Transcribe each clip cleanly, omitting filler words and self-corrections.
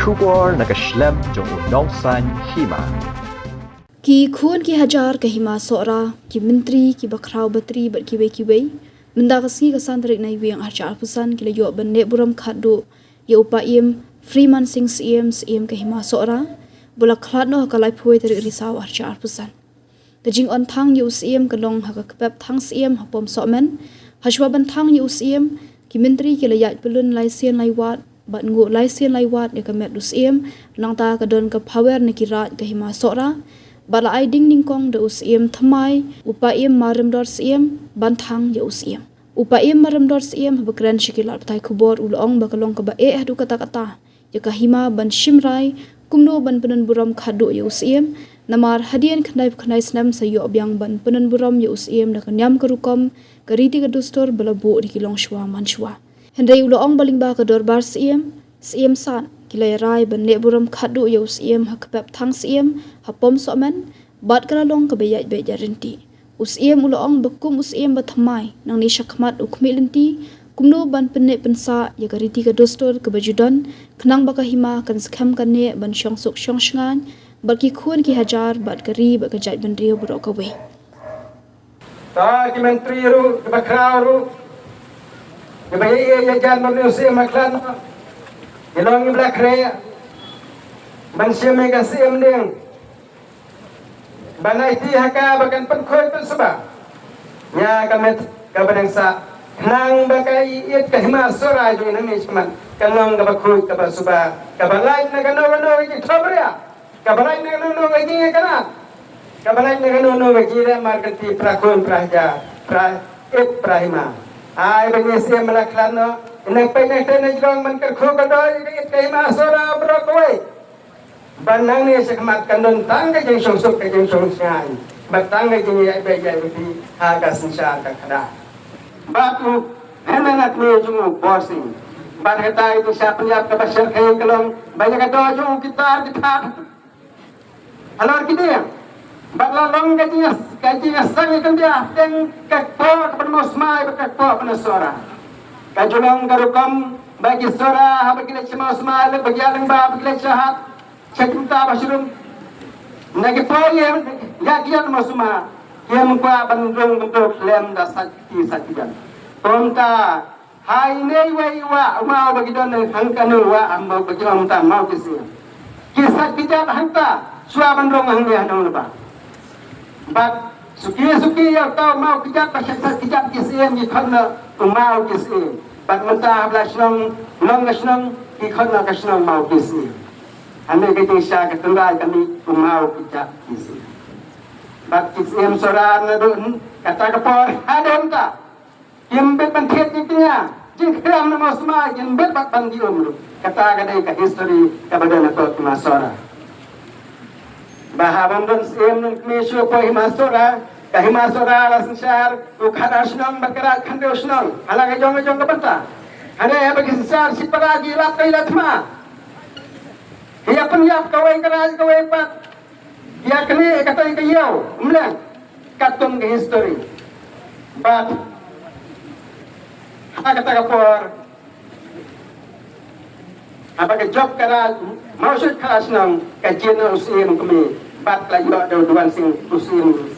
Shubor nakaslem jong unongsan hima. Ki khun ki hajar ke hima sora ki menteri ki bakrau batri bat kiwe menda kasngi kasan tarik nai wiang arca alpusan ki layo bende buram khadu ya upaim Freeman Singh CM ke hima sora bola khlat no kalai phoi tarik risau arca alpusan kajing on thang yu CM kalong ha kapep thang CM hapom somen hashwa ban thang yu CM ki menteri ki layat pelun laisen laiwat bat ngu laisen laiwat ya kamet du CM nang ta kadon ka power ne ki rat ke hima sora bala ai ding ning kong de usiem thamai upaim maram dor siem banthang ye usiem upaim maram dor siem bakran shikilar tai khubor ulong bakalong ka ba hadu kata kata ye kahima ban shimrai kumno ban penan buram khadu ye usiem namar hadian khnai snam sayo byang ban penan buram ye usiem da kanyam karukom kariti ka dustor bala bo dikilong shwa manshwa hendai ulong baling ba ka dor bar siem san kilai rai ban ne buram khadu ye usiem hakpep thang siem hapom somen bat kala long ka bayat be jarinti usiem ulong bakum usiem bathamai nang ni shakmat ukmilinti kumno ban penne pensa ya gariti ka dostor ka bajudan khnang baka hima kan skham kan ne ban shongsuk shongsngan balki khun ki hajar bat kari ba ka jat ban rio bro ka we ta ki menteri ru ki bakrau ru ki bayi ya jan no usiem maklan ilong black rea ban siam ga siam ding banai ti haka bakan pen khoi pen seba nya kamet ka banangsa nang bakai it ka hima sora ju nang ni chman kanong ga bakhoi ka basuba ka balai na gano ki thobria ka balai na gano ki kana ka balai na gano ki re markati prakon praja it prahima ai bani siam malaklano nang pengen tena jong man ka kho ka doi it ka hima sora bro koi banang ni sekmat kandon tangga jeng sungsuk ke jeng sungsai batangga jeng ya be ya bi haga sinsa ka kada batu hemenat ni jung bossing bat heta itu siap lihat ke basir kay kalong banyak ka dojo kita alor kini ya batla long gajinya sang kan dia teng ka po ka mosmai ka po penasora kajulong garukam bagi sora habagi le chma osmal bagi alang ba bagi le chahat Sekunta basirum nagi poyem yakian masuma kem kwa bandung bentuk lem da sakti tonta hai nei wei wa mau bagi don hangkanu wa ambau bagi amta mau kisi kisah kijat hangta sua bandung hangnya nong ba bat suki ya tau mau kijat pasal kijat kisi ni khana mau kisi bat menta blasnong nong ki khana kasnong mau kisi ane kiti sya ketunggal kami umau kita kisi bak kisi em soran dun kata kapor adem ta kimbet bantet ninya jing kram na mosma kimbet bak bandi umru kata kadai ka history ka badan ko masora bahaban dun sem nun kmisho ko himasora ka himasora lansar u kharasnong bakara khandosnong ala ka jong ka banta ane bagi sar siparagi rap kai latma ia penyap kawai keraj kawai pat ia kene kata ke yau mlang katum ke history but kata kapor apa ke job keraj maksud keras nang kajian usim kami bat la yo duan sing usim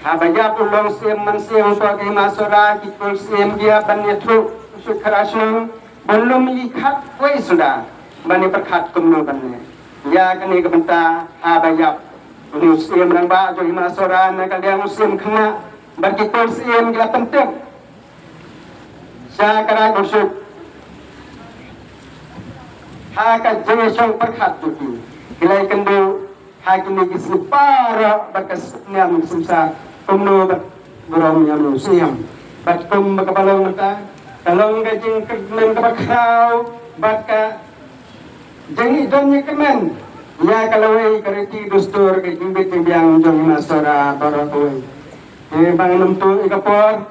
Habaya pulong sim mansiang pagi masora kikul sim dia banyetru sukarasung belum ikat kue sudah bani perkat kumno bani ya kini kebenta habaya pulong sim rangba jo masora nakal dia musim kena berkikul sim gila penting saya kena kusuk haka jenisong perkat tuki gila kendu hakini kisni para berkesnya musimsa kumno berom yang musim bat kum bakabalong mata kalong gajing kemen kabakrau bat ka jangi donnya kemen ya kalawai kariti dustur gajing biting biang jong masora barokoi bang numtu ikapor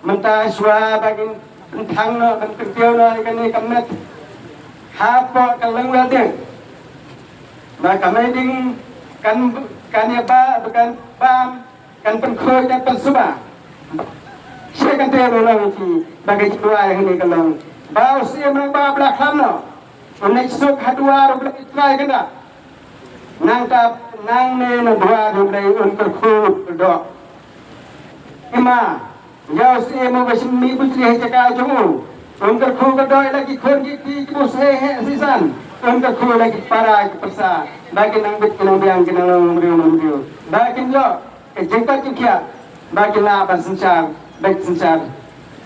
menta swa bagin bentang no bentang no ikani kemet hapo kalong ladeng ba kameding kan ya ba bukan bam kan penkhoi dan pensubah saya kan tiada orang itu bagi kedua yang ini kalau bau siam nang ba belakang no unek suk hadua rubla itrai kena nang tap nang ne no dua rubla un perkhut do ima yau siam mo basim mi putri hecaka jomu un perkhut do lagi khon ki bus he sisan un perkhut lagi para persa bagi nang bit nang biang kinang mriu bagi jo jengkat juga bagi laban sencar baik sencar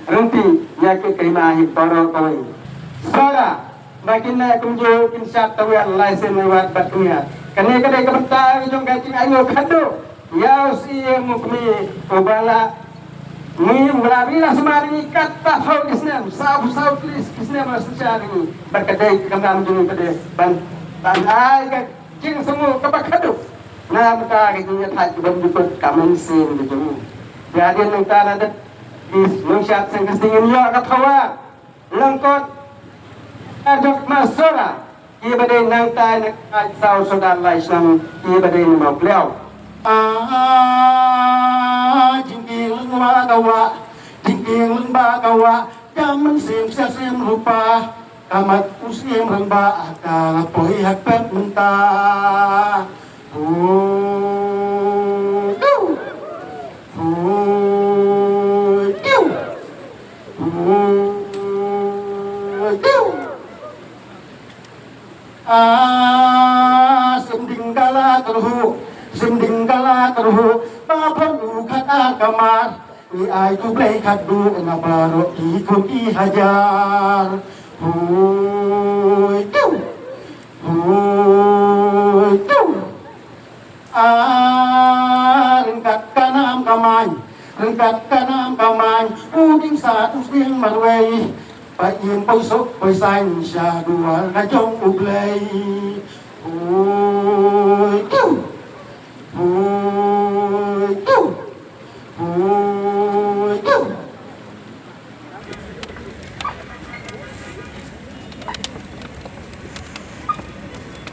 renti ya ke keimahi paro kawai sora bagi na kumjo kinsat tawar laisen lewat batnya kene kene kebentar jong gajing ayo kado ya usi mukmi obala ni melabila semari kata fau islam sabu tulis islam sencar ini berkedai kembang jung pada ban ai gajing semua kebakado na buka gitu ya tak belum ikut kamen sin gitu jadi nang tanah dat bis nungsyat sang kesingin ya katawa lengkot ajak masora ia badai nang tai nak sau saudara Islam ia badai mau beliau jingking ba kawa jaman sim sim rupa kamat usim ramba akal poi hakpet mentah Sinding kala terhu bapak bukan akamar i ai tu play kadu ngabaro ikut i hajar hui tu rengkat kanam kamai uding satu sing marwei payin posok poisain sya dua kajong ublei hui tu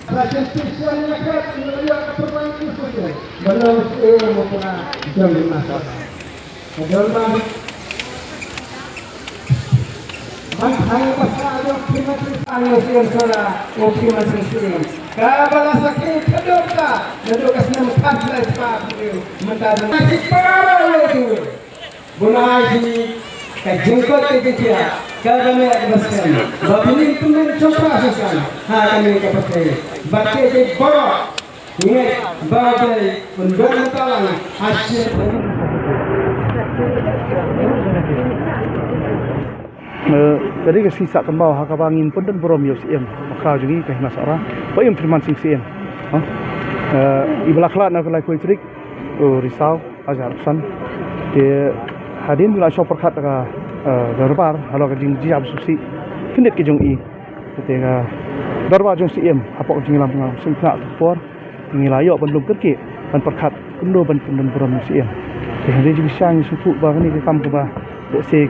Raja spesial lekat melalui permainan khususnya belum maupun jam 5 sore. Kedua, Hai pasal primat sora opi masing kabala sakit kedua duduk kesenam pasal sebab mentara masih para itu bunai kajengkot kecil kami baskan babini tumen coba sesan kami kepakai bakke ke bawah ini bagai Jadi ke sisa kembau hakabangin pun dan borom yo siem makau jungi ke himas ora po im firman sing siem ibla khlat na kalai koi trik risau ajar san de hadin bila shopper khat ka darbar halo ka jing ji ab susi kindet ke jung i ketika darbar jung siem apa jing lam ngam sing kha por ngila yo ban lum kerke ban perkhat kundo ban pun borom siem de hadin jing sang sutu ba ni ke kam ke ba de se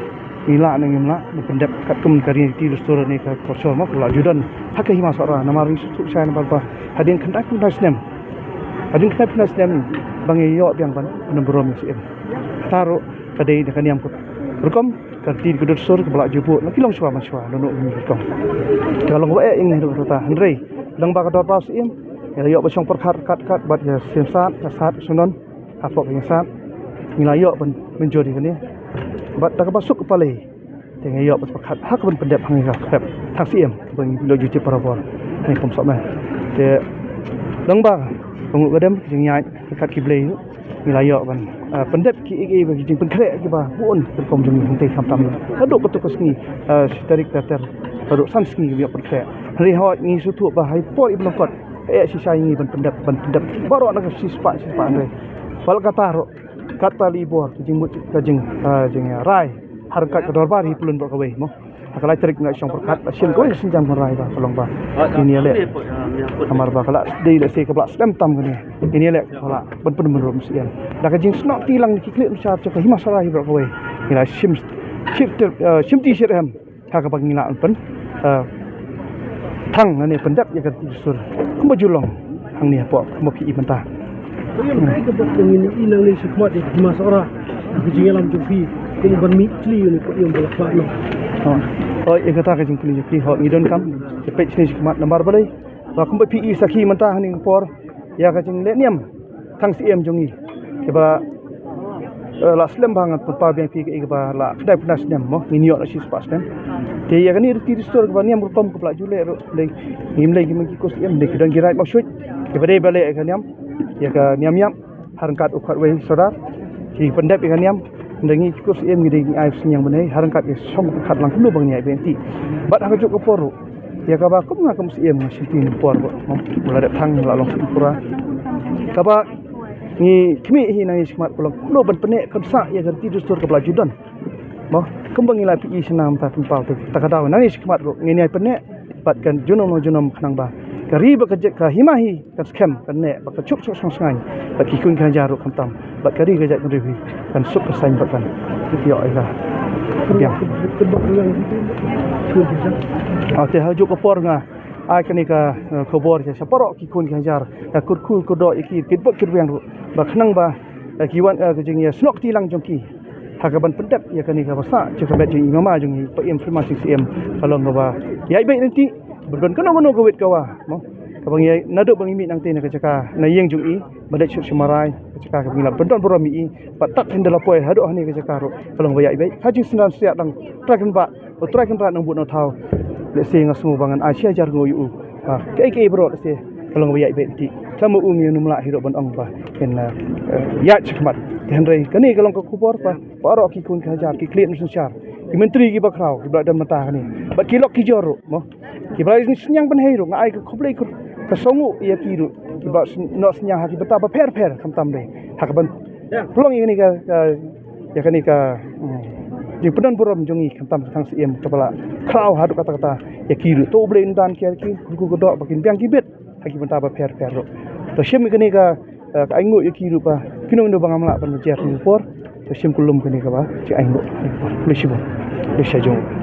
ila nang imla pendap kat kum kari ti restor ni ka korsor ma kula judan hakka hima sora namar sutu sai na ba hadin khandak pun nasnem hadin khandak pun nasnem bangi yo biang ban nombrom siem taro kadai de kaniam ko rukom karti ku restor ke bala jubu nak kilong swa maswa nono rukom kalau wa ing ni rota hendrei lang ba ka dor pa siem ya yo ba song perkhat kat bat ya semsat kasat sunon apok yang sat ngilayo ban menjodi kan ya bat tak masuk kepala tengah yo berpakat hak ben pendap hang ga khap thak siem bang lo ju ti parabor ni kom sok ma te dong ba pengu gadam jing nyai dekat kiblei ngilayo ban pendap ki igi bagi jing penkrek ki ba buon kom jing hang sam tam aduk ketuk sni tarik tater aduk san sni bi penkrek hari hawat ni sutu ba hai por ibn kot si sai ni ban pendap baro nak si spa ni wal kata kata libor jing mut jing rai harkat ke dorbar hi pulun bor kawai mo akala trik nak syong perkat asin ko sin jam rai ba kolong ba ini le amar ba kala dei le se ke blak stem tam ni ini le kala ben pen menur mesian dak jing snok tilang ki klip syar ke himas rai bor kawai ila sim ti sirham ka ka bangila pen thang ni pendap ya ka sur kumba julong hang ni apa kumba ki ibanta yang mereka buat dengan ilang ni sekemat di himas ora kejing alam jufi kini ban mitli ni ko yang bolak balik oh yang kata kejing kuli jufi ho ngidon kam cepet sini sekemat lambar balai ba kumba pi saki mentah ni por ya kejing le niam thang siem jongi ke ba la slem bangat pa biang pi ke ba la kedai penas niam mo nginyo la si spas kan te ya kani ti store ba niam rukom ko pla jule ro le ngim le gi kos siem de kedang girai maksud ke ba dei balik kan niam ya ka niam harangkat ukat we saudar ki pendap ikan niam ndengi kurs em ngi ai sinyang benai harangkat is song kat lang lu bang ni ai benti bat ha juk poru ya ka ba kum ngakam siem sitin por bo mula dak thang la long pura ka ba ni kimi hi nang smart pulang lu ban penek kam sa ya garti dustur ka belajudan mo kembang ila pi senam ta tempau tu takadaw nang ni smart ro ngi ai penek bat kan junom khnang ba kari bekerja ke himahi kan scam kan nek bak cuk sang bak kikun kan jaru kan tam bak kari kerja kan revi kan sup kesan bak kan yo ila biang kebak yang itu ate haju ko por nga ai kan ka khobor ke saparok kikun kan jar ka kurku kodo iki kitbak kirbiang bak nang ba kiwan ke jing ya snok tilang jongki hakaban pendap ya kan ka basa cuk ka jing mama jong pa informasi cm kalau ngaba ya baik nanti berbon kono gowit kawa mo kabang yai naduk bang imi nang tena kacaka na yeng jung i badai syuk semarai kacaka kabang bendon boromi i patak hendala poe haduk hani kacaka ro kalong bayai bai haji senan siap dang traken ba nang but no thau le se ngasu bangan asia jar ngoyu ke bro le se kalong bayai bai ti kamu umi numla hiro bon ong ba ken ya chikmat henrei kani kalong ko kupor pa paro ki kun kajar ki klit nusyar ki menteri ki bakrau ki bladam mata ni ba kilok ki joro mo ki bladam senyang ben hero ngai ko khoblei ko kasongu ya kiru ki ba no senyang ha ki betapa per kam tam dei hak ban pelong ini ka ya kani ka di pedan borom jongi kam tam sang siem kepala krau hadu kata-kata ya kiru to blei dan ki ku godok bakin biang kibet haki betapa per ro to siem kani ka aingo ya kiru pa kinong do bangamla pan jer ni por to siem kulum kani ka ba ci aingo polisi bo le sajong